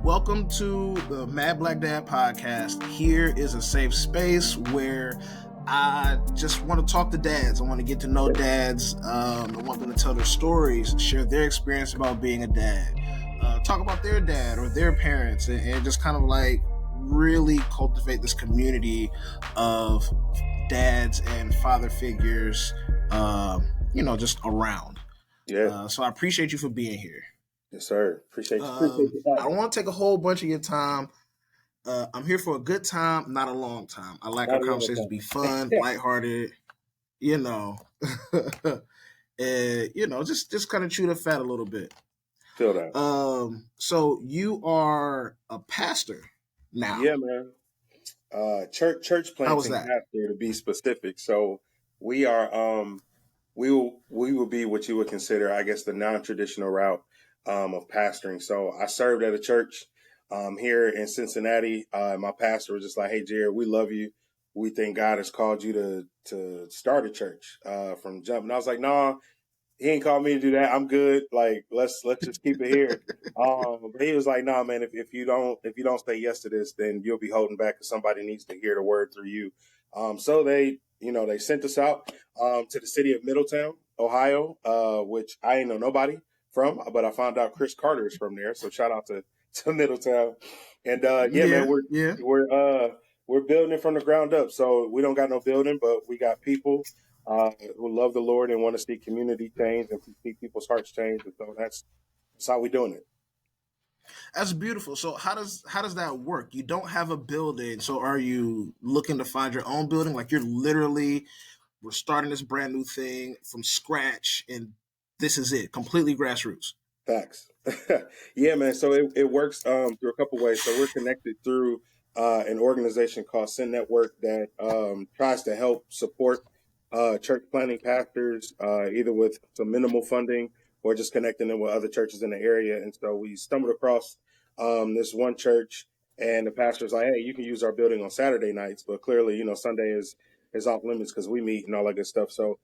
Welcome to the Mad Black Dad podcast. Here is a safe space where I just want to talk to dads. I want to get to know dads. I want them to tell their stories, share their experience about being a dad, talk about their dad or their parents, and just kind of like really cultivate this community of dads and father figures, just around. Yeah. So I appreciate you for being here. Yes, sir. Appreciate you. I don't want to take a whole bunch of your time. I'm here for a good time, not a long time. I like our conversations to be fun, lighthearted, you know, and just kind of chew the fat a little bit. Feel that. So you are a pastor now. Yeah, man. Church planting pastor to be specific. So we are we will be what you would consider, I guess, the non-traditional route of pastoring. So I served at a church here in Cincinnati. My pastor was just like, "Hey, Jared, we love you. We think God has called you to start a church from jump." And I was like, "Nah, he ain't called me to do that. I'm good. Like, let's just keep it here." But he was like, "Nah, man, if you don't say yes to this, then you'll be holding back because somebody needs to hear the word through you." So they sent us out to the city of Middletown, Ohio, which I ain't know nobody from, but I found out Chris Carter is from there. So shout out to Middletown. And man, we're building it from the ground up. So we don't got no building, but we got people who love the Lord and want to see community change and see people's hearts change. And so that's how we're doing it. That's beautiful. So how does that work? You don't have a building, so are you looking to find your own building? Like we're starting this brand new thing from scratch, and this is it, completely grassroots. Facts. Yeah, man. So it works through a couple ways. So we're connected through an organization called Sin Network that tries to help support church planting pastors, either with some minimal funding or just connecting them with other churches in the area. And so we stumbled across this one church, and the pastor's like, "Hey, you can use our building on Saturday nights, but clearly, Sunday is off limits because we meet and all that good stuff." So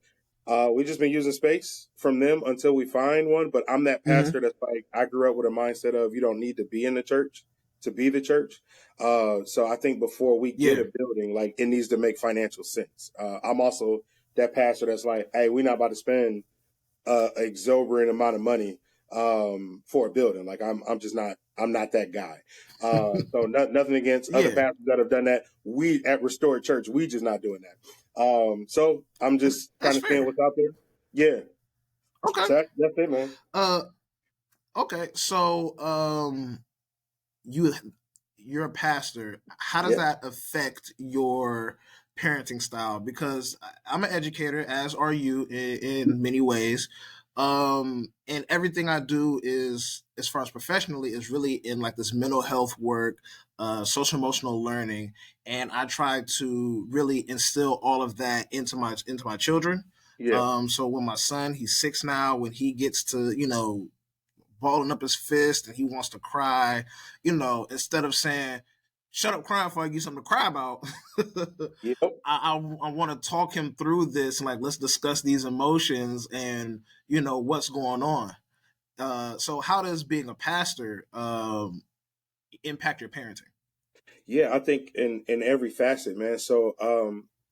we've just been using space from them until we find one. But I'm that pastor that's like, I grew up with a mindset of you don't need to be in the church to be the church. So I think before we get a building, like it needs to make financial sense. I'm also that pastor that's like, hey, we're not about to spend exorbitant amount of money for a building. Like I'm just not. I'm not that guy. So nothing against other pastors that have done that. We at Restored Church, we just not doing that. So I'm just kind of seeing what's out there. Yeah. Okay. So that's it, man. Okay. So you're a pastor. How does that affect your parenting style? Because I'm an educator, as are you, in many ways. And everything I do is, as far as professionally, is really in like this mental health work, social emotional learning, and I try to really instill all of that into my children. Yeah. So when my son, he's 6 now, when he gets to balling up his fist and he wants to cry, instead of saying, "Shut up crying before I give you something to cry about," Yep. I want to talk him through this and like, let's discuss these emotions and what's going on. So how does being a pastor impact your parenting? Yeah, I think in every facet, man. So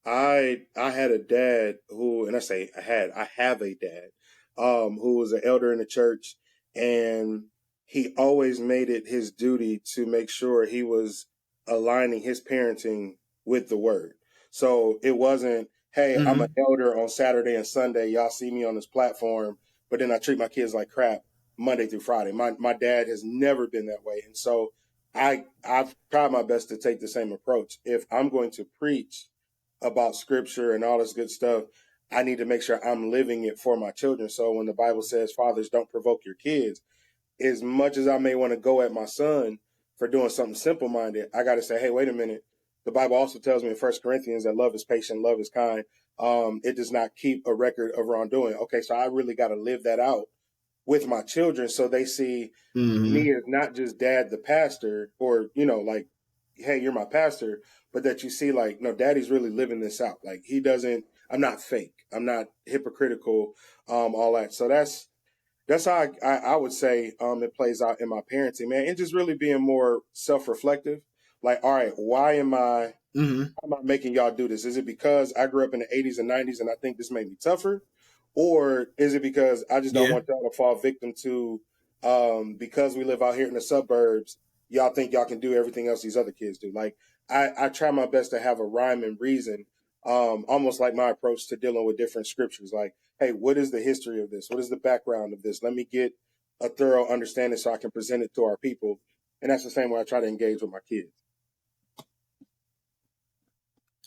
I had a dad who, and I have a dad who was an elder in the church, and he always made it his duty to make sure he was aligning his parenting with the word. So it wasn't, "Hey, I'm an elder on Saturday and Sunday. Y'all see me on this platform, but then I treat my kids like crap Monday through Friday." My dad has never been that way, and so I've tried my best to take the same approach. If I'm going to preach about scripture and all this good stuff, I need to make sure I'm living it for my children. So when the Bible says, "Fathers, don't provoke your kids," as much as I may want to go at my son for doing something simple minded, I got to say, hey, wait a minute. The Bible also tells me in 1 Corinthians that love is patient, love is kind. It does not keep a record of wrongdoing. Okay, so I really got to live that out with my children so they see me as not just dad the pastor or like, hey, you're my pastor, but that you see like, no, daddy's really living this out. Like I'm not fake, I'm not hypocritical, all that. So That's how I would say it plays out in my parenting, man, and just really being more self-reflective. Like, all right, Mm-hmm. why am I making y'all do this? Is it because I grew up in the 80s and 90s and I think this made me tougher? Or is it because I just don't Yeah. want y'all to fall victim to because we live out here in the suburbs, y'all think y'all can do everything else these other kids do? Like I try my best to have a rhyme and reason, almost like my approach to dealing with different scriptures. Like, hey, what is the history of this? What is the background of this? Let me get a thorough understanding so I can present it to our people. And that's the same way I try to engage with my kids.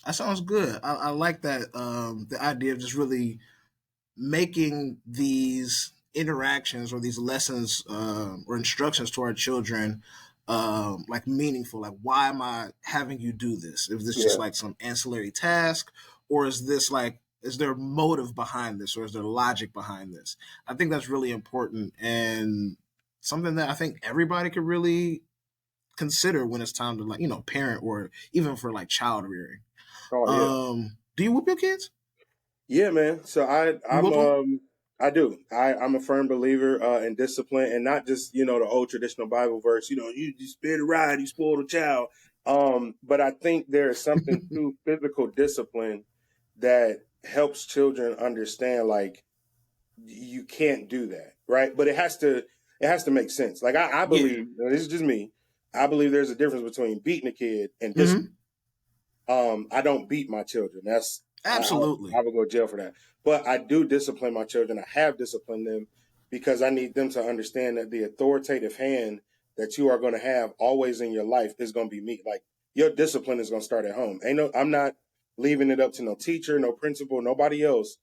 That sounds good. I like that. The idea of just really making these interactions or these lessons or instructions to our children like meaningful. Like, why am I having you do this? Is this just Yeah. like some ancillary task, or is this like, is there motive behind this, or is there logic behind this? I think that's really important and something that I think everybody could really consider when it's time to, like, parent, or even for like child rearing. Oh yeah. Do you whoop your kids? Yeah, man. So You whoop them? I do. I'm a firm believer in discipline, and not just the old traditional Bible verse. You spare the rod, you spoil the child. But I think there is something to physical discipline that helps children understand, like, you can't do that, right? But it has to make sense. Like I Yeah. believe, this is just me. I believe there's a difference between beating a kid and discipline. Hmm. I don't beat my children. I Absolutely. would go to jail for that. But I do discipline my children. I have disciplined them because I need them to understand that the authoritative hand that you are going to have always in your life is going to be me. Like, your discipline is going to start at home. I'm not leaving it up to no teacher, no principal, nobody else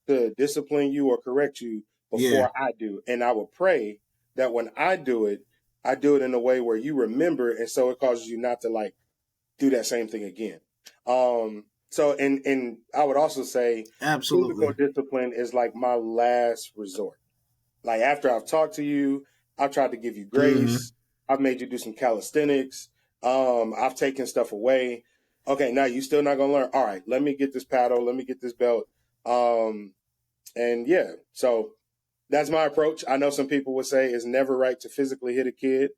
to discipline you or correct you Yeah. before I do. And I will pray that when I do it in a way where you remember, and so it causes you not to, like, do that same thing again. So, and I would also say physical Absolutely. discipline is like my last resort. Like, after I've talked to you, I've tried to give you Hmm. grace. I've made you do some calisthenics. I've taken stuff away. Okay, now you still not gonna learn. All right, let me get this paddle. Let me get this belt. Um, and yeah, so that's my approach. I know some people would say it's never right to physically hit a kid.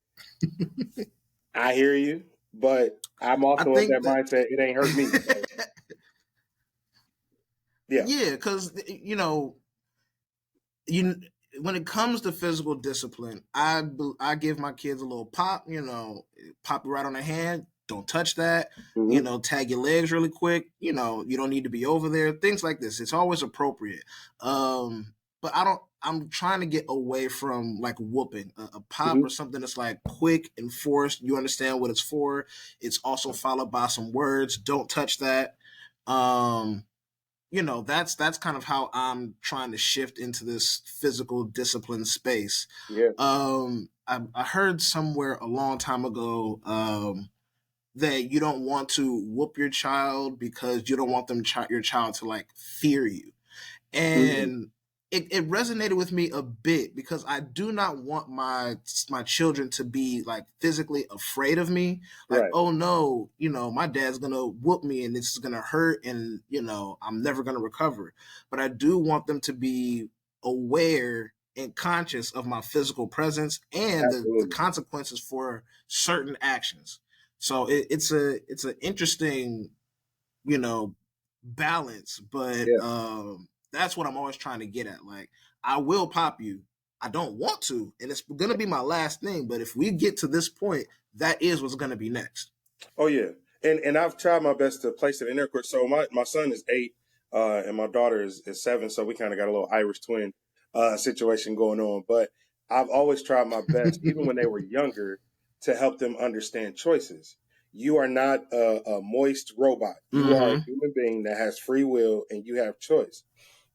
I hear you, but I'm I also of think that that mindset. It ain't hurt me. So yeah. yeah, because you when it comes to physical discipline, I give my kids a little pop. Pop you right on the hand. Don't touch that. Hmm. Tag your legs really quick. You don't need to be over there. Things like this. It's always appropriate. But I don't. I'm trying to get away from like whooping a pop Hmm. or something that's like quick and forced. You understand what it's for. It's also followed by some words. Don't touch that. Um, that's kind of how I'm trying to shift into this physical discipline space. Yeah. I heard somewhere a long time ago that you don't want to whoop your child because you don't want your child to like fear you. Hmm. And it resonated with me a bit because I do not want my children to be like physically afraid of me. Like, Right. oh no, my dad's gonna whoop me and it's gonna hurt, and I'm never gonna recover. But I do want them to be aware and conscious of my physical presence and the Absolutely. consequences for certain actions. So it's an interesting, you know, balance. But Yeah. that's what I'm always trying to get at. Like, I will pop you. I don't want to, and it's gonna be my last thing. But if we get to this point, that is what's gonna be next. Oh yeah. And I've tried my best to place it in there. So my son is 8, and my daughter is 7. So we kind of got a little Irish twin situation going on. But I've always tried my best, even when they were younger, to help them understand choices. You are not a moist robot. You are a Mm-hmm. human being that has free will, and you have choice.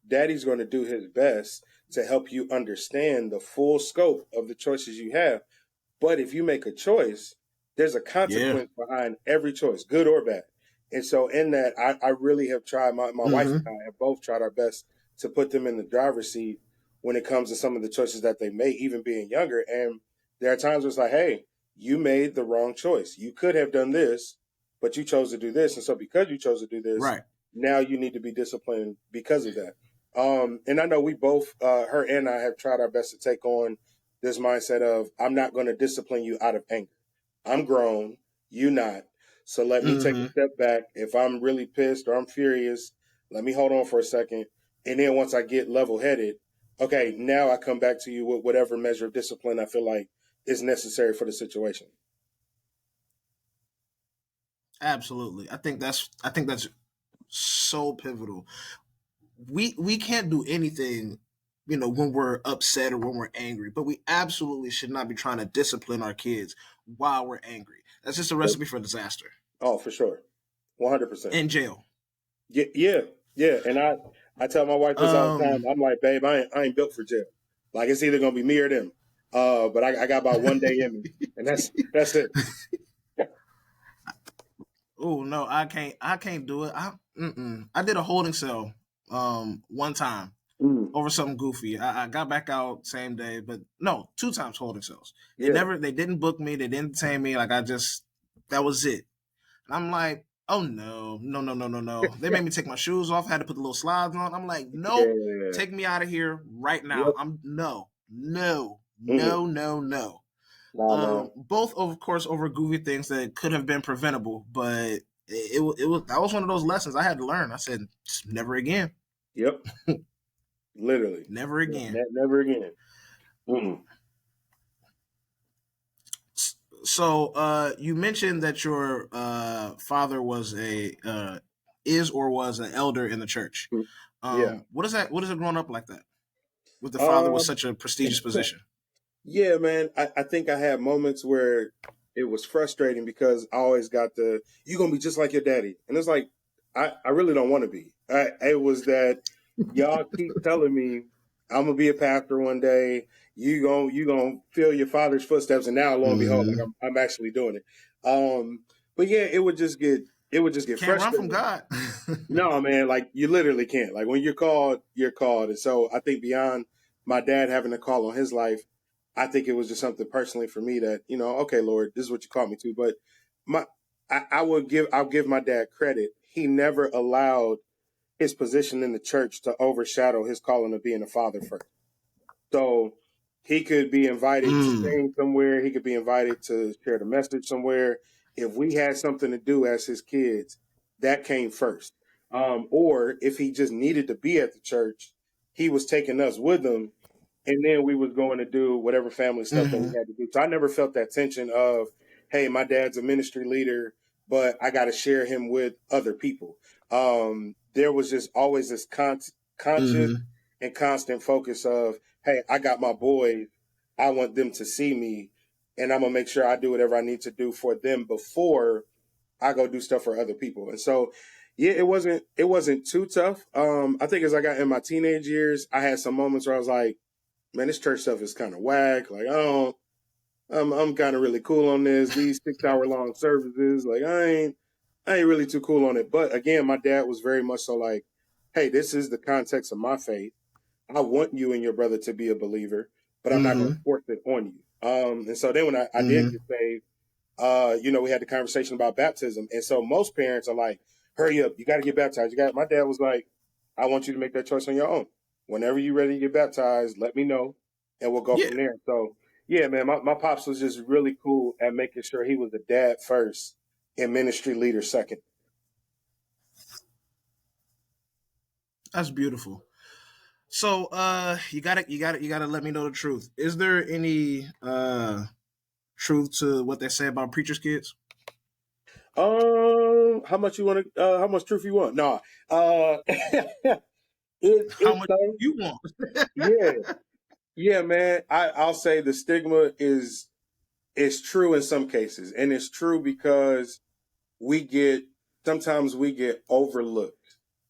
Daddy's going to do his best to help you understand the full scope of the choices you have. But if you make a choice, there's a Yeah. consequence behind every choice, good or bad. And so, in that, I really have tried, my wife Mm-hmm. and I have both tried our best to put them in the driver's seat when it comes to some of the choices that they make, even being younger. And there are times where it's like, hey, you made the wrong choice. You could have done this, but you chose to do this. And so, because you chose to do this, Right. now you need to be disciplined because of that. And I know we both, her and I, have tried our best to take on this mindset of I'm not going to discipline you out of anger. I'm grown, you not. So let me take a Mm-hmm. step back. If I'm really pissed or I'm furious, let me hold on for a second. And then once I get level headed, okay, now I come back to you with whatever measure of discipline I feel like is necessary for the situation. Absolutely. I think that's so pivotal. We can't do anything, when we're upset or when we're angry, but we absolutely should not be trying to discipline our kids while we're angry. That's just a recipe for disaster. Oh, for sure. 100%. In jail. Yeah, yeah, yeah. And I tell my wife this all the time. Um I'm like, babe, I ain't built for jail. Like it's either gonna be me or them. But I got about 1 day in me, and that's it. oh no, I can't do it. I did a holding cell one time Mm, over something goofy. I got back out same day, but no, two times holding cells. yeah, They didn't book me, they didn't detain me. Like, that was it. And I'm like, oh no, no, no, no, no, no. They made me take my shoes off, had to put the little slides on. I'm like, nope, yeah, take me out of here right now. yep. I'm no, no, Mm-mm. no, no, no. Nah, man. Both of course over goofy things that could have been preventable, but it was that was one of those lessons I had to learn. I said, never again, Yep, literally, never again. never again. Mm-mm. So, you mentioned that your father was is or was an elder in the church. Yeah. What is that? What is it growing up like that with the father with Um. such a prestigious position? Yeah, man. I think I had moments where it was frustrating because I always got you're gonna be just like your daddy. And it's like I really don't want to be. It was that y'all keep telling me I'm gonna be a pastor one day. You gonna feel your father's footsteps, and now lo and behold, like Mm-hmm. I'm actually doing it. But yeah, it would just get Can't run from frustrating. God. No, man, like you literally can't. Like when you're called, you're called. And so I think beyond my dad having a call on his life, I think it was just something personally for me that, okay, Lord, this is what you called me to. But my I'll give my dad credit. He never allowed his position in the church to overshadow his calling of being a father first. So he could be invited to Mm. sing somewhere. He could be invited to share the message somewhere. If we had something to do as his kids, that came first. Or if he just needed to be at the church, he was taking us with him, and then we was going to do whatever family stuff that we Mm-hmm. had to do. So I never felt that tension of, hey, my dad's a ministry leader, but I got to share him with other people. There was just always this conscious Mm-hmm. and constant focus of, hey, I got my boys. I want them to see me, and I'm gonna make sure I do whatever I need to do for them before I go do stuff for other people. And so, yeah, it wasn't too tough. I think as I got in my teenage years, I had some moments where I was like, man, this church stuff is kind of whack. Like I don't, I'm kind of really cool on this. These 6 hour long services, like I ain't really too cool on it. But again, my dad was very much so like, hey, this is the context of my faith. I want you and your brother to be a believer, but I'm not going to Mm-hmm. force it on you. And so then when I did get Mm-hmm. saved, we had the conversation about baptism. And so most parents are like, hurry up, you got to get baptized. My dad was like, I want you to make that choice on your own. Whenever you're ready to get baptized, let me know and we'll go Yeah, from there. So yeah, man, my pops was just really cool at making sure he was a dad first and ministry leader second. that's beautiful. So, you gotta let me know the truth. Is there any truth to what they say about preachers' kids? How much truth you want? No, How it's much so, you want? yeah. Yeah, man. I'll say the stigma is true in some cases, and it's true because we get sometimes we get overlooked.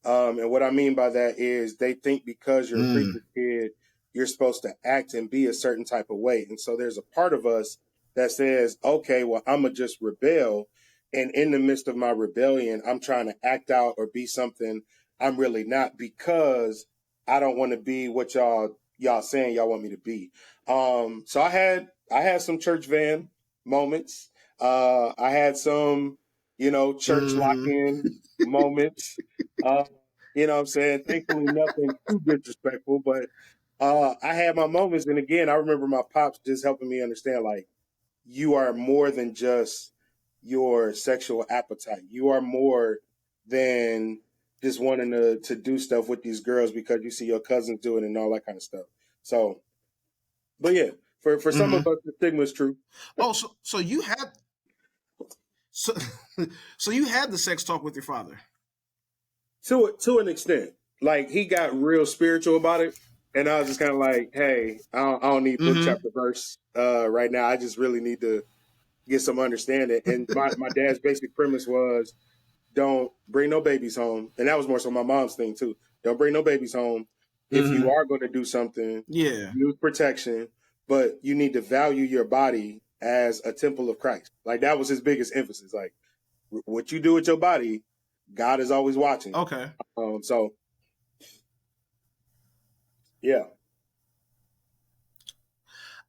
And what I mean by that is they think because you're a Mm. preacher's kid, you're supposed to act and be a certain type of way. And so there's a part of us that says, okay, well, I'm gonna just rebel. And in the midst of my rebellion, I'm trying to act out or be something I'm really not because I don't want to be what y'all saying y'all want me to be. So I had some church van moments. I had some, church lock Mm-hmm. in moments. Uh, You know what I'm saying? Thankfully, nothing too disrespectful, but I had my moments. And again, I remember my pops just helping me understand, like, you are more than just your sexual appetite. You are more than just wanting to do stuff with these girls because you see your cousins do it and all that kind of stuff. So, but yeah, for some of Mm-hmm. us, the stigma is true. Oh, so you had so so you had the sex talk with your father. To an extent. Like he got real spiritual about it, and I was just kind of like, "Hey, I don't need book Mm-hmm. chapter verse right now. I just really need to get some understanding." And my dad's basic premise was, "Don't bring no babies home," and that was more so my mom's thing too. Don't bring no babies home. If you Mm-hmm. are going to do something, Yeah. use protection, but you need to value your body as a temple of Christ. Like that was his biggest emphasis. Like what you do with your body, God is always watching. Okay. So yeah.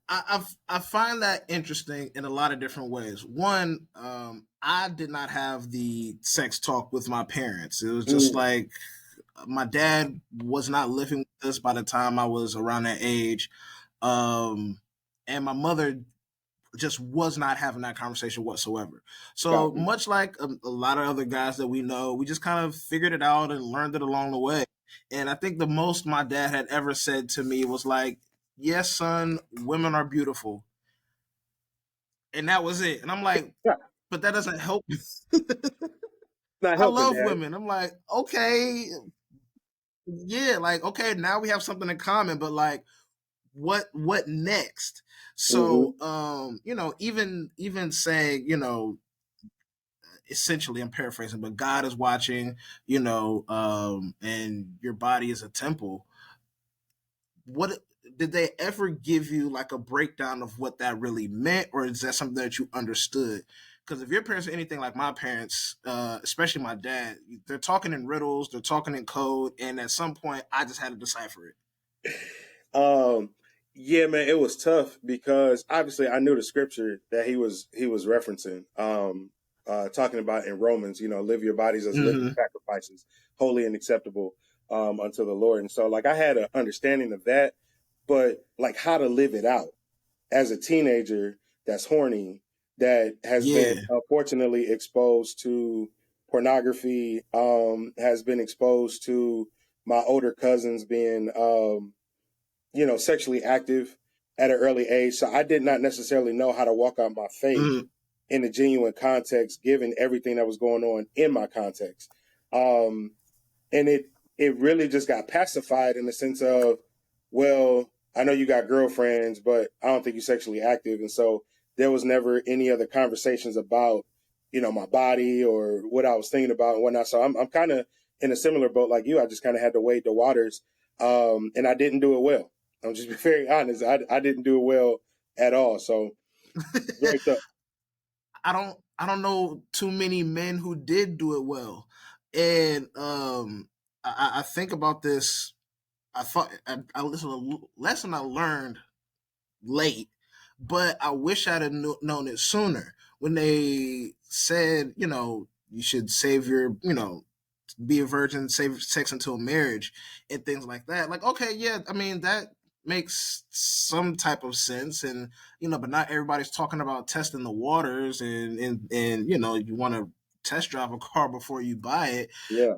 I find that interesting in a lot of different ways. One, I did not have the sex talk with my parents. It was just Mm, like my dad was not living with us by the time I was around that age, um, and my mother just was not having that conversation whatsoever. So copy. much like a lot of other guys that we know, we just kind of figured it out and learned it along the way. And I think the most my dad had ever said to me was like, "Yes, son, women are beautiful," and that was it. And I'm like, Yeah, "But that doesn't help." not I helping, love Dad. women. I'm like, okay, yeah, like okay, now we have something in common, but like what next? Mm-hmm. So even saying, essentially I'm paraphrasing, but God is watching, and your body is a temple. What did they ever give you like a breakdown of what that really meant, or is that something that you understood? Because if your parents are anything like my parents, especially my dad, they're talking in riddles, they're talking in code, and at some point I just had to decipher it. Um, yeah, man, it was tough because obviously I knew the scripture that he was referencing. Talking about in Romans, live your bodies as living Mm-hmm. sacrifices, holy and acceptable unto the Lord. And so, like, I had an understanding of that, but like how to live it out as a teenager that's horny, that has been Yeah. unfortunately exposed to pornography, has been exposed to my older cousins being sexually active at an early age. So I did not necessarily know how to walk out my faith Mm-hmm. in a genuine context, given everything that was going on in my context. Um, and it really just got pacified in the sense of, well, I know you got girlfriends, but I don't think you're sexually active. And so there was never any other conversations about, my body or what I was thinking about and whatnot. So I'm kind of in a similar boat like you. I just kind of had to wade the waters. And I didn't do it well. I'm just very honest. I didn't do it well at all. So very tough. I don't know too many men who did do it well, and I think about this. I thought I listened to a lesson I learned late, but I wish I'd have known it sooner when they said, you should save your, be a virgin, save sex until marriage and things like that. Like, okay, yeah, I mean, that makes some type of sense. And, but not everybody's talking about testing the waters and you want to test drive a car before you buy it. Yeah.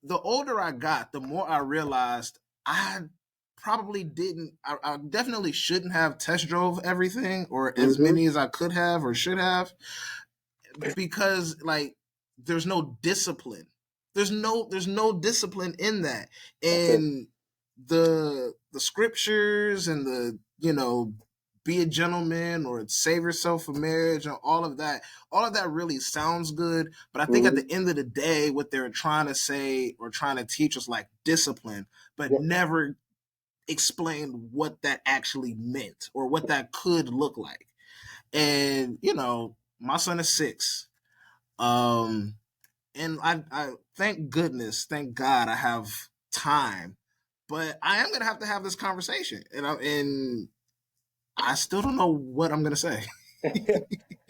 The older I got, the more I realized I probably didn't. I definitely shouldn't have test drove everything or as Mm-hmm. many as I could have or should have, because like there's no discipline. There's no discipline in that, That's it. and the scriptures and the be a gentleman or save yourself for marriage and all of that really sounds good, but I think at Mm-hmm. the end of the day what they're trying to say or trying to teach us like discipline, but Yep. never explain what that actually meant or what that could look like. And my son is 6, um and I thank goodness, thank God I have time, but I am gonna have to have this conversation, and I still don't know what I'm gonna say.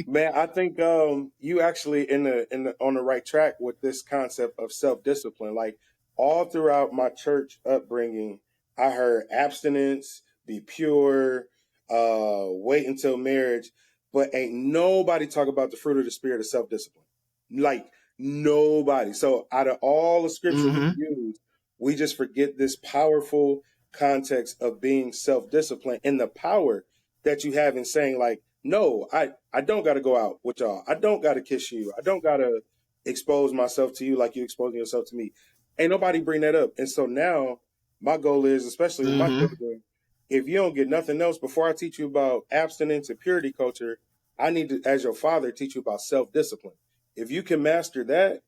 Man, I think you actually in the on the right track with this concept of self discipline. Like all throughout my church upbringing, I heard abstinence, be pure, wait until marriage, but ain't nobody talk about the fruit of the spirit of self discipline. Like nobody. So out of all the scripture we Mm-hmm. use, we just forget this powerful context of being self disciplined and the power that you have in saying, like, no, I don't got to go out with y'all. I don't got to kiss you. I don't got to expose myself to you like you exposing yourself to me. Ain't nobody bring that up. And so now my goal is, especially with my Mm-hmm. children, if you don't get nothing else, before I teach you about abstinence and purity culture, I need to, as your father, teach you about self discipline. If you can master that,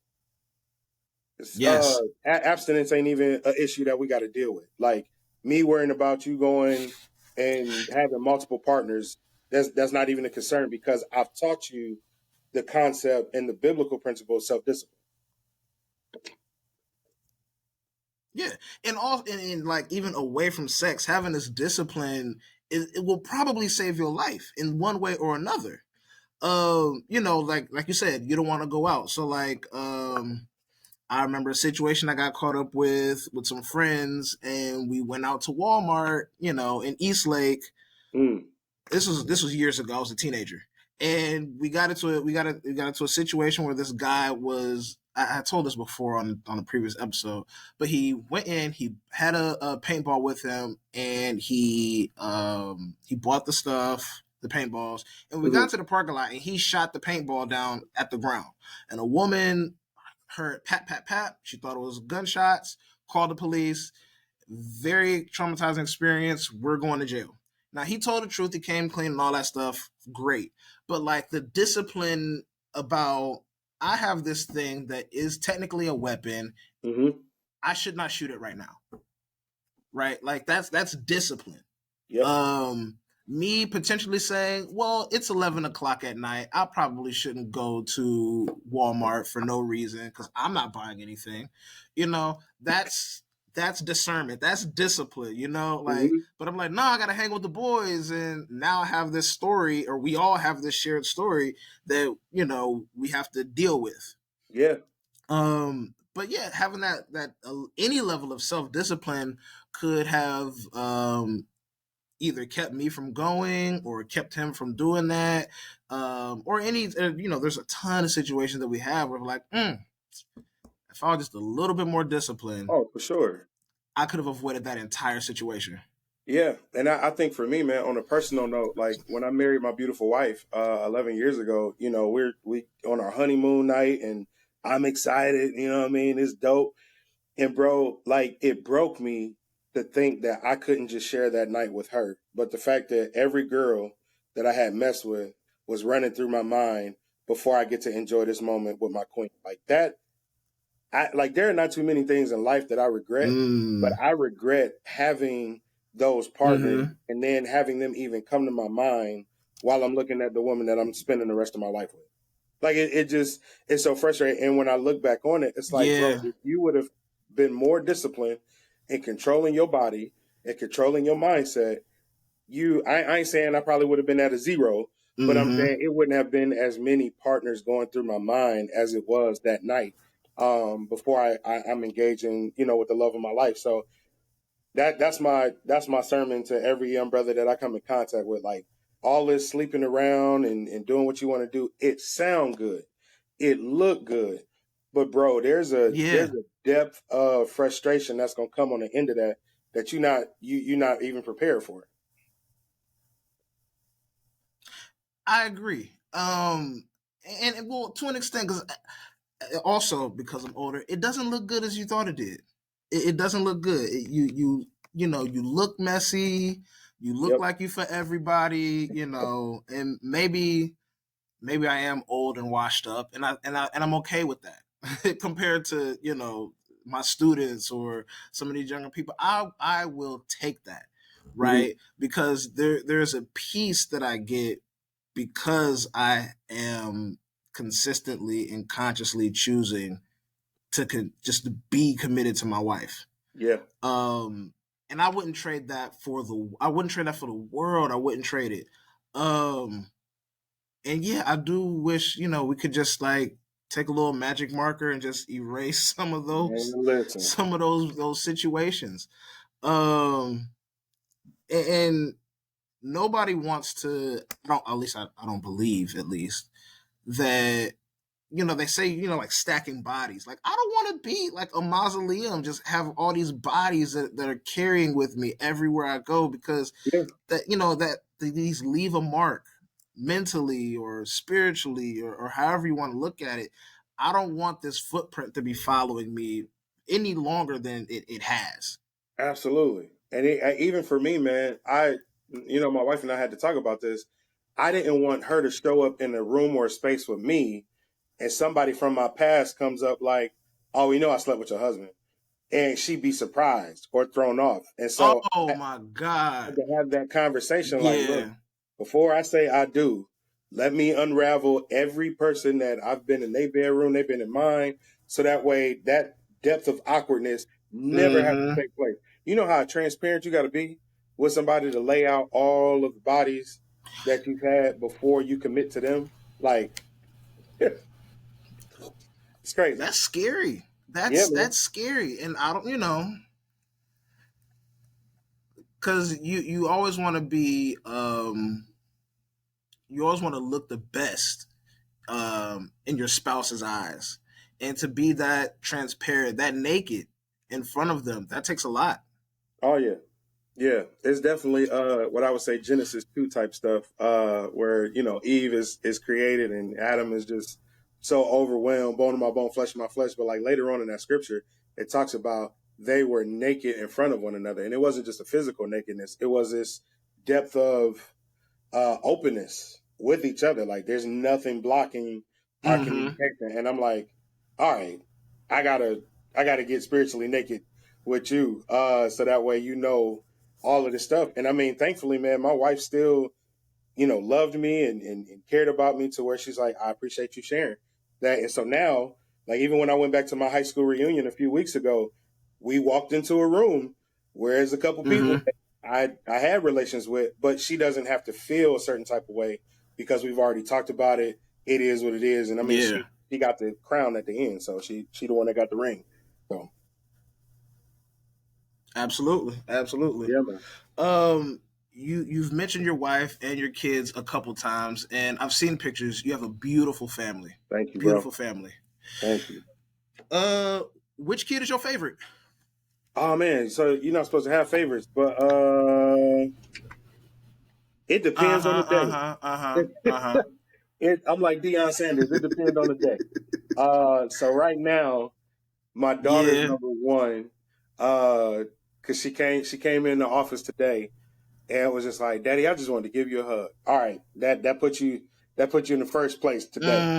Yes. abstinence ain't even an issue that we got to deal with. Like me worrying about you going and having multiple partners, that's not even a concern because I've taught you the concept and the biblical principle of self discipline. Yeah, and all and like even away from sex, having this discipline, it will probably save your life in one way or another. Like you said, you don't want to go out. So I remember a situation I got caught up with some friends, and we went out to Walmart, in Eastlake. Mm, This was years ago. I was a teenager, and we got into a situation where this guy was. I told this before on a previous episode, but he went in. He had a paintball with him, and he bought the stuff, the paintballs, and we got mm, to the parking lot, and he shot the paintball down at the ground, and a woman heard pat pat pat. She thought it was gunshots. Called the police. Very traumatizing experience. We're going to jail. Now he told the truth. He came clean and all that stuff. Great, but like the discipline about I have this thing that is technically a weapon. mm-hmm. I should not shoot it right now. Right? Like that's discipline. Yep. Um, Me potentially saying, well, it's 11 o'clock at night. I probably shouldn't go to Walmart for no reason because I'm not buying anything. That's discernment. That's discipline. Mm-hmm. But I'm like, no, I gotta hang with the boys, and now I have this story, or we all have this shared story that we have to deal with. Yeah. But yeah, having that any level of self discipline could have either kept me from going or kept him from doing that. Or there's a ton of situations that we have where we're like, if I was just a little bit more disciplined, Oh, for sure. I could have avoided that entire situation. Yeah, and I think for me, man, on a personal note, like when I married my beautiful wife 11 years ago, we on our honeymoon night, and I'm excited. You know what I mean? It's dope. And bro, like it broke me to think that I couldn't just share that night with her, but the fact that every girl that I had messed with was running through my mind before I get to enjoy this moment with my queen, like that. I like there are not too many things in life that I regret, but Mm. I regret having those partners Mm-hmm. and then having them even come to my mind while I'm looking at the woman that I'm spending the rest of my life with. Like it just it's so frustrating. And when I look back on it, it's like, bro, Yeah. if you would have been more disciplined in controlling your body and controlling your mindset, I ain't saying I probably would have been at a zero, but I'm Mm-hmm. saying it wouldn't have been as many partners going through my mind as it was that night before I'm engaging, with the love of my life. So that's my sermon to every young brother that I come in contact with. Like all this sleeping around and doing what you want to do, it sound good, it look good, but bro, there's Yeah. a depth of frustration that's gonna come on the end of that you're not even prepared for. I agree. Well, to an extent, because also because I'm older, it doesn't look good as you thought it did. It doesn't look good. You look messy. You look Yep. like you for everybody. And maybe I am old and washed up, and I'm okay with that compared to my students or some of these younger people. I will take that, Hmm. right? Because there's a piece that I get because I am consistently and consciously choosing just to be committed to my wife. Yeah. Um, and I wouldn't trade that for the world. I wouldn't trade it. And yeah, I do wish we could just like take a little magic marker and just erase Man, listen. some of those situations. Um, and nobody wants to. I don't. At least I don't believe. At least that they say like stacking bodies. Like I don't want to be like a mausoleum. Just have all these bodies that are carrying with me everywhere I go because Yeah, that that these leave a mark mentally or spiritually or however you want to look at it. I don't want this footprint to be following me any longer than it has. absolutely. And even for me, man, my wife and I had to talk about this. I didn't want her to show up in a room or a space with me, and somebody from my past comes up like, "Oh, we know I slept with your husband," and she'd be surprised or thrown off. And so Oh I my had god. to have that conversation. Like, look, Yeah. before I say I do, let me unravel every person that I've been in their bedroom, they've been in mine, so that way that depth of awkwardness never has to Mm-hmm. take place. You know how transparent you got to be with somebody to lay out all of the bodies that you've had before you commit to them. Like, it's crazy. That's scary. Yeah, That's man. scary. And I don't, because you always want to be, you always want to look the best in your spouse's eyes, and to be that transparent, that naked in front of them, that takes a lot. Oh yeah. Yeah, it's definitely what I would say Genesis 2 type stuff, where Eve is created and Adam is just so overwhelmed, bone of my bone, flesh of my flesh. But like later on in that scripture, it talks about they were naked in front of one another, and it wasn't just a physical nakedness; it was this depth of openness with each other. Like there's nothing blocking our Mm-hmm. communication. And I'm like, all right, I gotta I gotta get spiritually naked with you, so that way all of this stuff. And I mean, thankfully, man, my wife still loved me and cared about me to where she's like, I appreciate you sharing that. And so now, like even when I went back to my high school reunion a few weeks ago, we walked into a room where there's a couple people Mm-hmm. that I had relations with, but she doesn't have to feel a certain type of way because we've already talked about it. It is what it is. And I mean Yeah. she got the crown at the end, so she the one that got the ring. So Absolutely. Absolutely. yeah, man. Um, you've mentioned your wife and your kids a couple times, and I've seen pictures. You have a beautiful family. Thank you, bro. Beautiful family. Thank you. Uh, which kid is your favorite? Oh man, so you're not supposed to have favorites, but it Uh depends on huh. the Uh day. huh. Uh huh. Uh huh. I'm like Deion Sanders. It depends on the day. So right now, my daughter's Yeah. number one. Cause she came in the office today and was just like, "Daddy, I just wanted to give you a hug." All right, that put you in the first place today.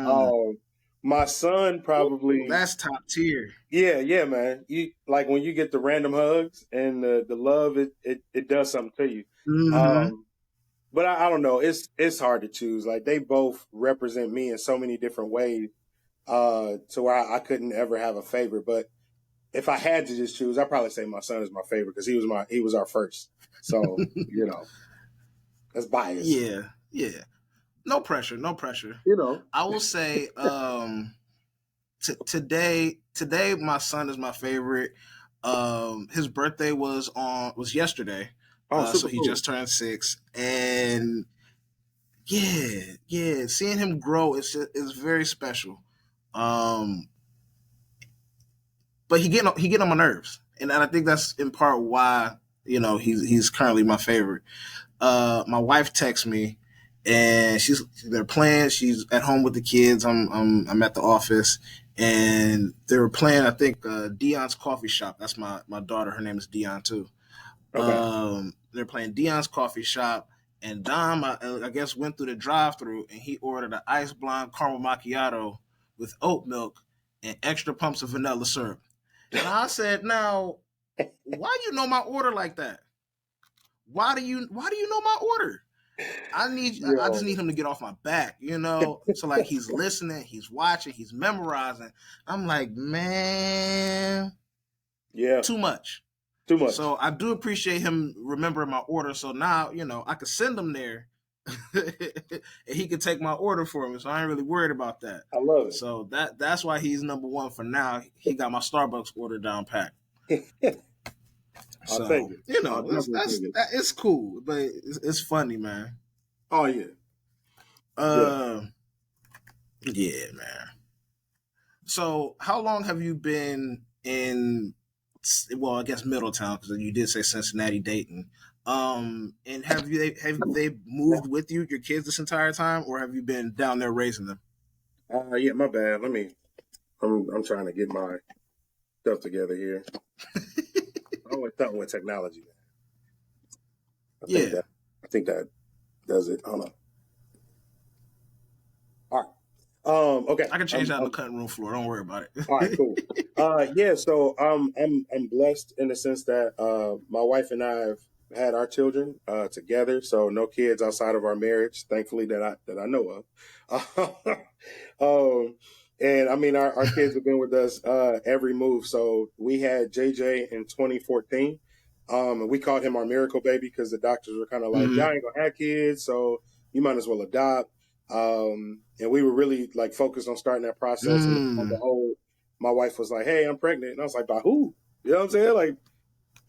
Mm. Um, my son Ooh, probably, that's top tier. yeah, man. You like when you get the random hugs and the love, it does something to you. Mm-hmm. Um, but I don't know. It's hard to choose. Like they both represent me in so many different ways. To where I couldn't ever have a favorite. But if I had to just choose, I'd probably say my son is my favorite because he was our first. So that's bias. Yeah. Yeah. No pressure. No pressure. You know. I will say, today my son is my favorite. His birthday was yesterday. Oh, So super he cool. just turned 6, and yeah, seeing him grow is very special. Um, but he get on my nerves, and I think that's in part why he's currently my favorite. My wife texts me, and they're playing. She's at home with the kids. I'm at the office, and they were playing. I think Dion's Coffee Shop. That's my daughter. Her name is Dion too. Okay. They're playing Dion's Coffee Shop, and Dom, I guess, went through the drive-through and he ordered an ice blonde caramel macchiato with oat milk and extra pumps of vanilla syrup. And I said, "Now, why you know my order like that? Why do you know my order? I just Yo. need him to get off my back, So like he's listening, he's watching, he's memorizing. I'm like, man, Yeah. too much. Too much. So I do appreciate him remembering my order. So now, I could send him there, and he could take my order for me, so I ain't really worried about that. I love So that's why he's number one for now. He got my Starbucks order down pat. it. I'll take So it. you I'll know, definitely take it. it's cool, but it's funny, man. Oh yeah, yeah. Uh, yeah, man. So how long have you been in? Well, I guess Middletown, because you did say Cincinnati, Dayton. And have they moved with you, your kids, this entire time, or have you been down there raising them? Yeah. My bad. Let me. I'm trying to get my stuff together here. Always something with technology, man. I think Yeah, that. I think that does it. Hold on. All right. Okay. I can change I'm, that on the I'm cutting room floor. Don't worry about it. all right. Cool. Yeah. So I'm blessed in the sense that my wife and I have had our children together. So no kids outside of our marriage, thankfully that I know of. And I mean our kids have been with us every move. So we had JJ in 2014. And we called him our miracle baby because the doctors were kind of like, y'all Mm-hmm. ain't gonna have kids, so you might as well adopt. And we were really like focused on starting that process. And on the Mm. whole, my wife was like, "Hey, I'm pregnant," and I was like, "By who?" You know what I'm saying? Like,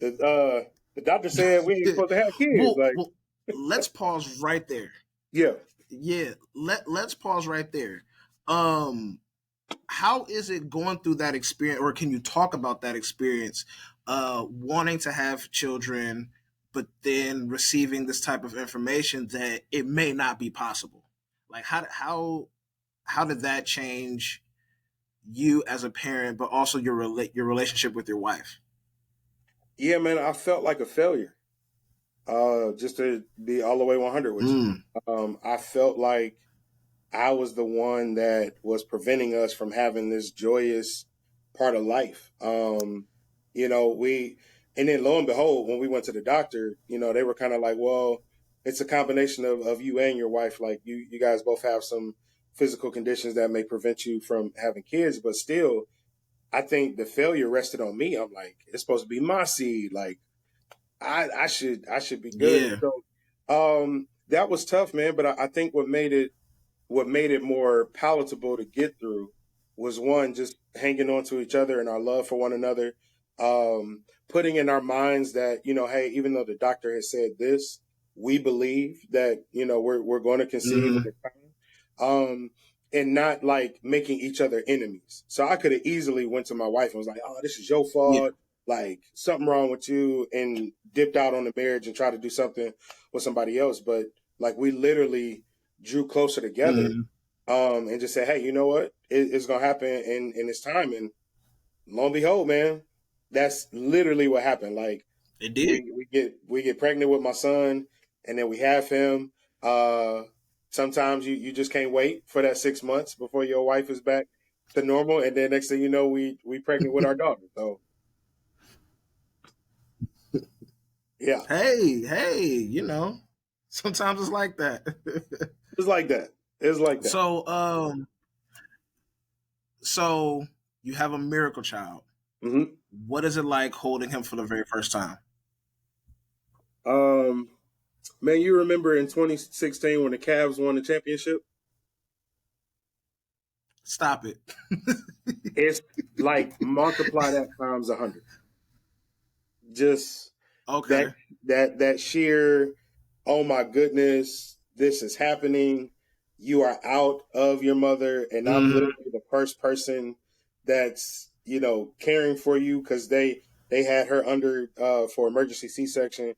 the doctor said we ain't supposed to have kids. well, Like, well, let's pause right there. yeah, Yeah, let's pause right there. Um, how is it going through that experience, or can you talk about that experience, wanting to have children, but then receiving this type of information that it may not be possible? Like how did that change you as a parent, but also your relationship with your wife? yeah, man, I felt like a failure. Just to be all the way 100 with you, Mm. I felt like I was the one that was preventing us from having this joyous part of life. And then lo and behold, when we went to the doctor, they were kind of like, well, it's a combination of you and your wife. Like you guys both have some physical conditions that may prevent you from having kids, but still, I think the failure rested on me. I'm like, it's supposed to be my seed. Like I should be good. And Yeah. so, that was tough, man. But I think what made it more palatable to get through was one, just hanging on to each other and our love for one another. Putting in our minds that, hey, even though the doctor has said this, we believe that, we're going to conceive when Mm-hmm. it's time. And not like making each other enemies. So I could have easily went to my wife and was like, oh, this is your Yeah. fault. Like something wrong with you, and dipped out on the marriage and tried to do something with somebody else. But like we literally drew closer together, Mm-hmm. and just said, hey, you know what? It's gonna happen in its time. And lo and behold, man, that's literally what happened. Like It did. we get pregnant with my son, and then we have him. Uh, Sometimes you just can't wait for that 6 months before your wife is back to normal, and then next thing you know, we pregnant with our daughter. So yeah, Hey, sometimes it's like that. it's like that. It's like that. so, so you have a miracle child. Hmm. What is it like holding him for the very first time? Um, Man, you remember in 2016 when the Cavs won the championship? Stop it. It's like multiply that times 100. Just that Okay. that sheer, oh my goodness, this is happening. You are out of your mother, and I'm Mm-hmm. literally the first person that's caring for you because they had her under for emergency C-section,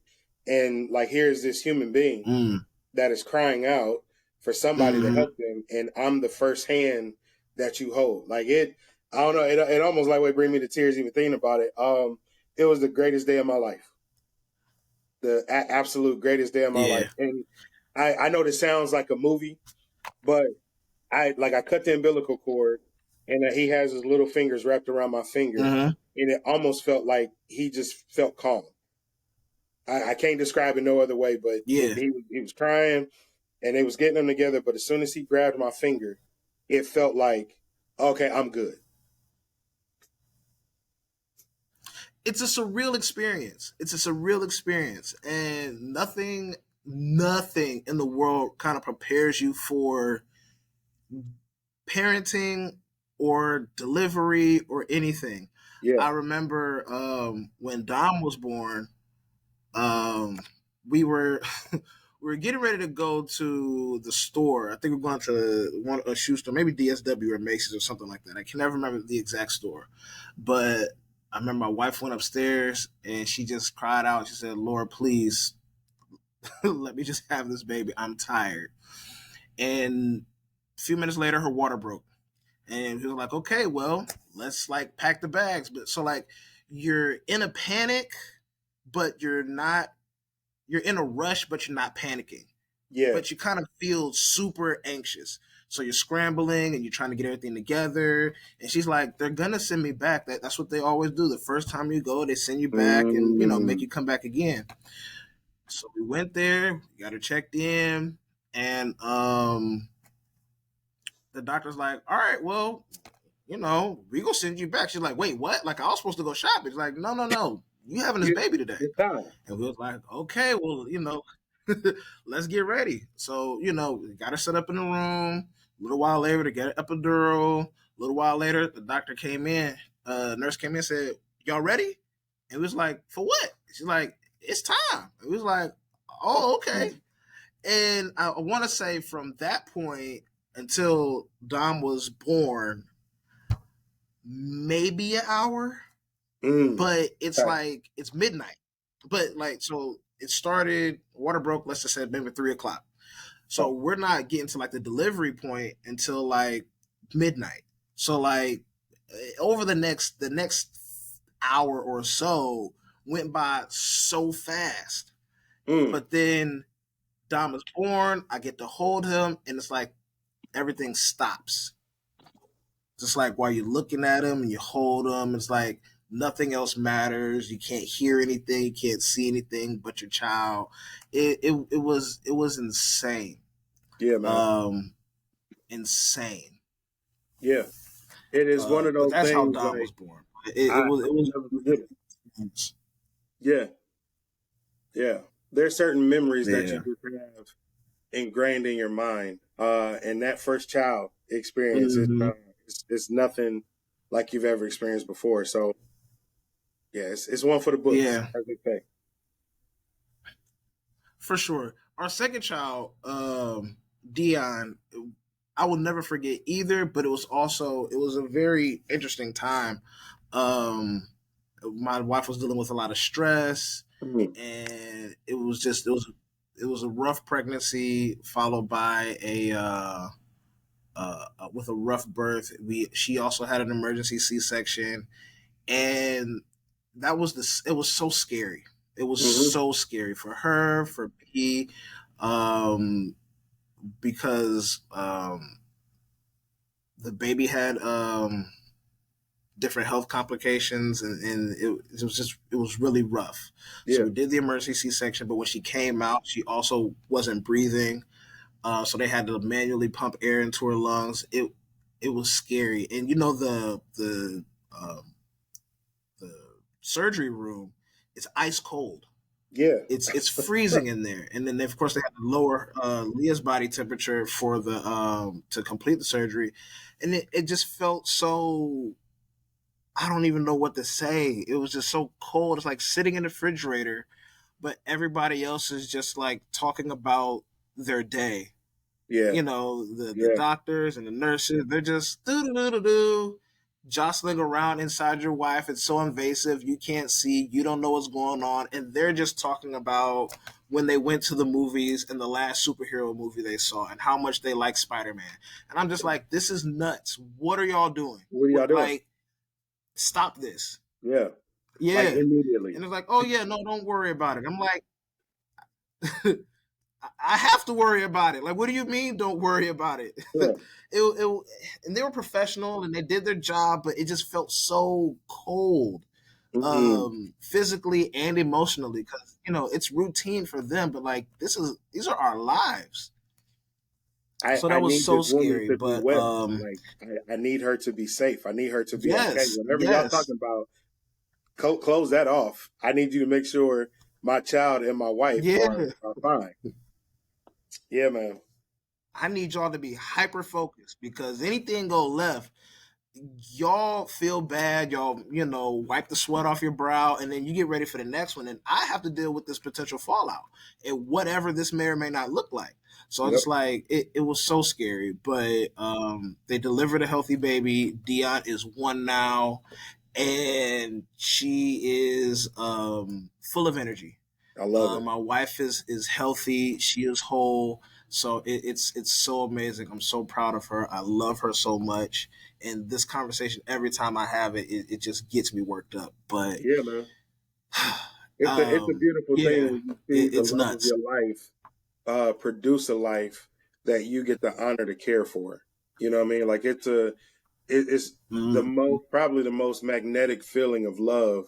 and like here's this human being Mm. that is crying out for somebody to Mm-hmm. help them, and I'm the first hand that you hold. Like it, I don't know. It almost like would bring me to tears even thinking about it. It was the greatest day of my life, the absolute greatest day of my life. Yeah. And I know this sounds like a movie, but I cut the umbilical cord, and he has his little fingers wrapped around my finger, Mm-hmm. and it almost felt like he just felt calm. I can't describe it no other way, but Yeah. he was crying, and they was getting them together. But as soon as he grabbed my finger, it felt like, okay, I'm good. It's a surreal experience. It's a surreal experience, and nothing. nothing in the world kind of prepares you for parenting or delivery or anything. Yeah. I remember when Dom was born, we were we were getting ready to go to the store. I think we're going to a shoe store, maybe DSW or Macy's or something like that. I can never remember the exact store, but I remember my wife went upstairs and she just cried out. She said, "Lord, please let me just have this baby. I'm tired." And a few minutes later, her water broke. And he was like, "Okay, well, let's like pack the bags." But so like you're in a panic, but you're not. You're in a rush, but you're not panicking. Yeah. But you kind of feel super anxious. So you're scrambling and you're trying to get everything together. And she's like, "They're gonna send me back. That's what they always do. The first time you go, they send you back and make you come back again." So we went there, got her checked in, and the doctor's like, "All right, well, we gonna send you back." She's like, "Wait, what? Like I was supposed to go shopping?" She's like, "No, no, no. You having this You, baby today." you're fine. And we was like, "Okay, well, let's get ready." So, we got her set up in the room. A little while later, to get an epidural. A little while later, the doctor came in. Nurse came in and said, "Y'all ready?" And it was like, "For what?" She's like, "It's time." It was like, "Oh, okay." And I want to say from that point until Dom was born, maybe an hour, but it's Okay. like it's midnight. But like so, it started. Water broke. Let's just say maybe 3 o'clock. So Oh. we're not getting to like the delivery point until like midnight. So like over the next hour or so went by so fast. Mm. But then Dom is born. I get to hold him, and it's like everything stops. Just like while you're looking at him and you hold him, it's like nothing else matters. You can't hear anything, you can't see anything but your child. It was insane. Yeah, man. Insane. Yeah. It is one of But those that's how things Dom like was born. It, I, it was I it will was never really forget it. intense. Yeah. Yeah. There's certain memories that you Yeah. just have ingrained in your mind. And that first child experience Hmm. is nothing like you've ever experienced before. So yeah, it's one for the books, Yeah, as they say. for sure. Our second child, Dion, I will never forget either. But it was a very interesting time. Um, my wife was dealing with a lot of stress, Mhm. and it was a rough pregnancy followed by with a rough birth. She also had an emergency C-section, and it was so scary. It was Mhm. so scary for her, for me, um, because the baby had different health complications, and it was really rough. So Yeah. we did the emergency C-section, but when she came out, she also wasn't breathing. So they had to manually pump air into her lungs. It was scary, and the surgery room is ice cold. Yeah. It's freezing in there, and then of course they had to lower Leah's body temperature for the to complete the surgery, and it just felt so. I don't even know what to say. It was just so cold. It's like sitting in the refrigerator, but everybody else is just like talking about their day. Yeah. The Yeah. doctors and the nurses, they're just do jostling around inside your wife. It's so invasive. You can't see, you don't know what's going on. And they're just talking about when they went to the movies and the last superhero movie they saw and how much they like Spider-Man. And I'm just like, this is nuts. What are y'all doing? What are y'all What, doing? like, stop this. Yeah. Like Yeah. immediately. And it's like, oh yeah, no, don't worry about it. I'm like, I have to worry about it. Like, what do you mean? Don't worry about it. Yeah. And they were professional and they did their job, but it just felt so cold, Mm. physically and emotionally, because it's routine for them, but like these are our lives. So I that was need so this woman scary. to be But well. Like I need her to be safe. I need her to be okay. yes, Whenever y'all yes, talking about close that off. I need you to make sure my child and my wife Yeah. are fine. Yeah, man. I need y'all to be hyper focused because anything go left, y'all feel bad. Y'all, wipe the sweat off your brow, and then you get ready for the next one. And I have to deal with this potential fallout and whatever this may or may not look like. So I Yep. just like it was so scary, but they delivered a healthy baby. Dion is one now, and she is full of energy. I love it. My wife is healthy. She is whole. So it's so amazing. I'm so proud of her. I love her so much. And this conversation, every time I have it, it just gets me worked up. But Yeah, man. It's a beautiful thing yeah, when you see the it's love of nuts. your life produce a life that you get the honor to care for. You know what I mean? Like it's the Mm. most, probably the most magnetic feeling of love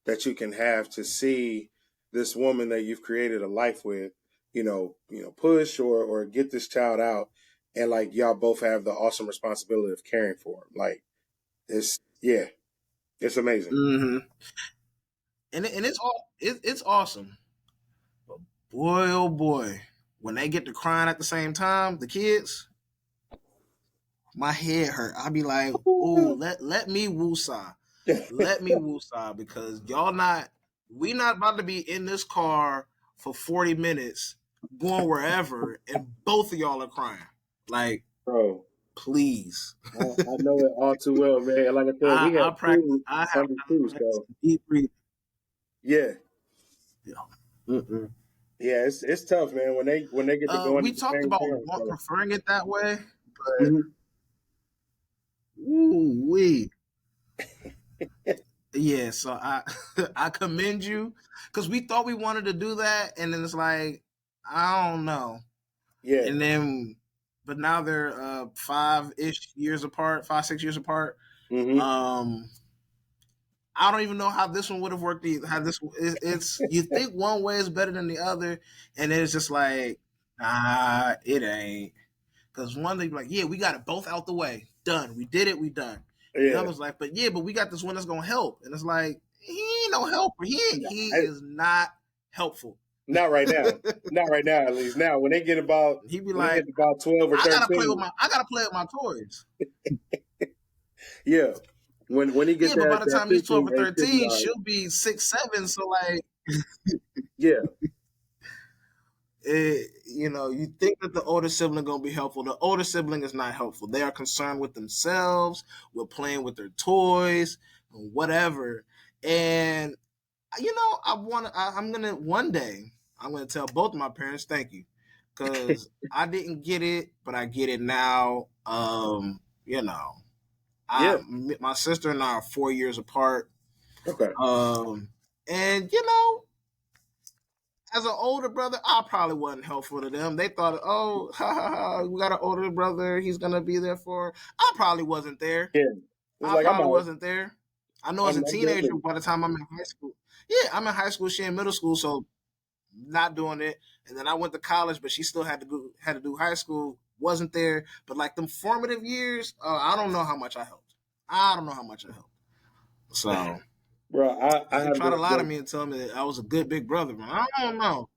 that you can have, to see this woman that you've created a life with, push or get this child out, and like y'all both have the awesome responsibility of caring for him. Like it's yeah, it's amazing. Hmm. And it's awesome. But boy, oh boy, when they get to crying at the same time, the kids, my head hurt. I'll be like, "Ooh, let me woosah, let me woosah," because we not about to be in this car for 40 minutes going wherever, and both of y'all are crying. Like, Bro, please. I know it all too well, man. Like I said, we I have practice. two I have under to two, practice so deep breathing. yeah, Yeah. Mm-mm. yeah, it's tough, man. When they get to going We at the talked same about time. So preferring it that way, but mhm. ooh wee. Yeah, so I I commend you because we thought we wanted to do that, and then it's like I don't know, Yeah, and then but now they're 5-ish years apart, 5-6 years apart. hmm, Um, I don't even know how this one would have worked either. How it's you think one way is better than the other, and then it's just like it ain't. Because one thing like, yeah, we got it both out the way, done. We did it, we done. And the yeah. other's like, but yeah, but we got this one that's gonna help, and it's like he ain't no helper. He I, is not helpful. Not right now. Not right now, at least. Now, He be when they like, get about 12 or 13, I gotta play with my toys. yeah. When he get Yeah, but by that the that time he's 12 15, or they should be 13, all right. she'll be 6, 7. So like, Yeah, you think that the older sibling gonna be helpful. The older sibling is not helpful. They are concerned with themselves, with playing with their toys, whatever. And I'm gonna one day I'm gonna tell both of my parents thank you because I didn't get it, but I get it now. I yeah. my sister and I are 4 years apart. Okay. Um, and as an older brother, I probably wasn't helpful to them. They thought, oh, ha, ha, ha, we got an older brother. He's gonna be there for her. I probably wasn't there. Yeah. It's I like, I'm probably out. wasn't there. I know as a I'm good teenager, with it. by the time I'm in high school, yeah, I'm in high school. She in middle school, so not doing it. And then I went to college, but she still had to do high school. Wasn't there, but like them formative years, I don't know how much I helped. I don't know how much I helped. So Bro, I they have try to lie to the me and tell me that I was a good big brother, but I don't know.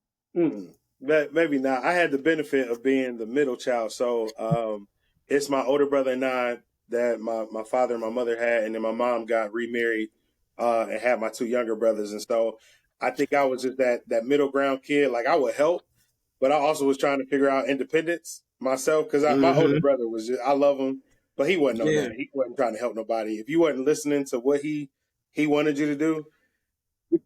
maybe not. I had the benefit of being the middle child. So it's my older brother and I that my father and my mother had, and then my mom got remarried and had my two younger brothers. And so I think I was just that middle ground kid. Like I would help, but I also was trying to figure out independence myself because my older Mm-hmm. brother was just, I love him, but he wasn't on Yeah. that. He wasn't trying to help nobody. If you wasn't listening to what he wanted you to do,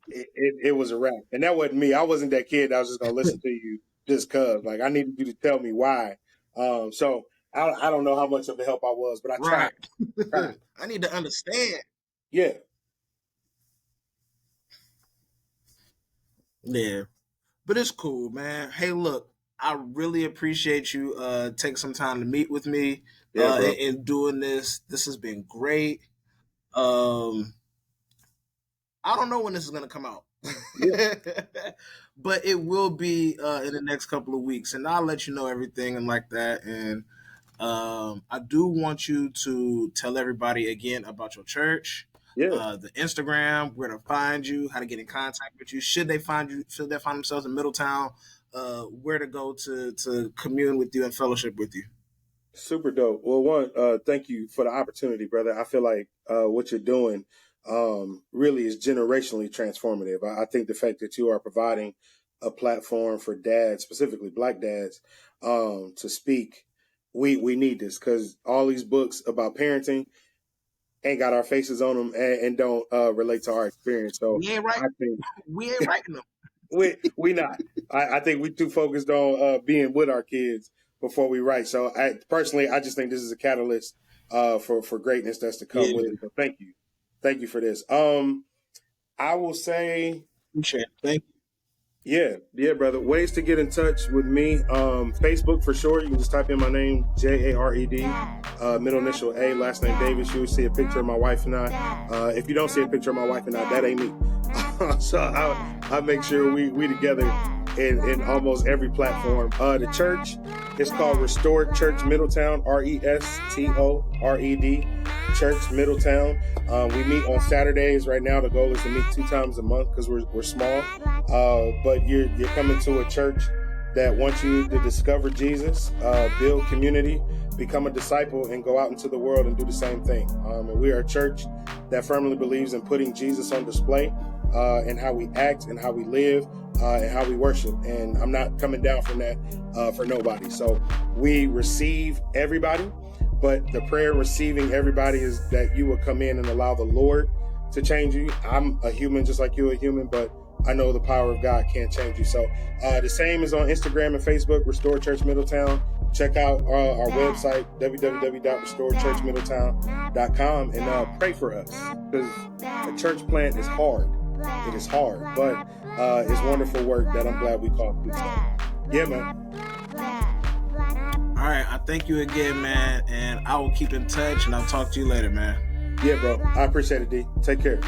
it was a wrap. And that wasn't me. I wasn't that kid that was just gonna listen to you just cause. Like I needed you to tell me why. So I don't know how much of the help I was, but I tried. Right. Tried. I need to understand. Yeah. Yeah. But it's cool, man. Hey, look, I really appreciate you taking some time to meet with me Yeah, bro. and doing this. This has been great. Um, I don't know when this is gonna come out, Yeah. but it will be in the next couple of weeks, and I'll let you know everything and like that. And I do want you to tell everybody again about your church. the Instagram, where to find you, how to get in contact with you. Should they find themselves in Middletown, where to go to commune with you and fellowship with you. Super dope. Well, thank you for the opportunity, brother. I feel like what you're doing really is generationally transformative. I think the fact that you are providing a platform for dads, specifically Black dads, to speak, we need this, because all these books about parenting ain't got our faces on them and don't relate to our experience. So we ain't right. We ain't writing them. we not. I think we too focused on being with our kids before we write. So I just think this is a catalyst for greatness that's to come with it. So thank you for this. I will say, thank you. Yeah, brother. Ways to get in touch with me. Facebook for sure. You can just type in my name, Jared, middle initial A, last name Davis. You'll see a picture of my wife and I. If you don't see a picture of my wife and I, that ain't me. So I'll make sure we together in almost every platform. The church is called Restored Church Middletown, RESTORED Church Middletown. We meet on Saturdays. Right now, the goal is to meet 2 times a month because we're small. But you're coming to a church that wants you to discover Jesus, build community, become a disciple, and go out into the world and do the same thing. And we are a church that firmly believes in putting Jesus on display, and how we act and how we live, and how we worship. And I'm not coming down from that for nobody. So we receive everybody, but the prayer receiving everybody is that you will come in and allow the Lord to change you. I'm a human just like you're a human, but I know the power of God can't change you. So the same is on Instagram and Facebook, Restore Church Middletown. Check out our website, www.restoredchurchmiddletown.com, and pray for us, because a church plant is hard. It is hard, but it's wonderful work that I'm glad we called through. Yeah, man. All right, I thank you again, man, and I will keep in touch, and I'll talk to you later, man. Yeah, bro. I appreciate it, D. Take care.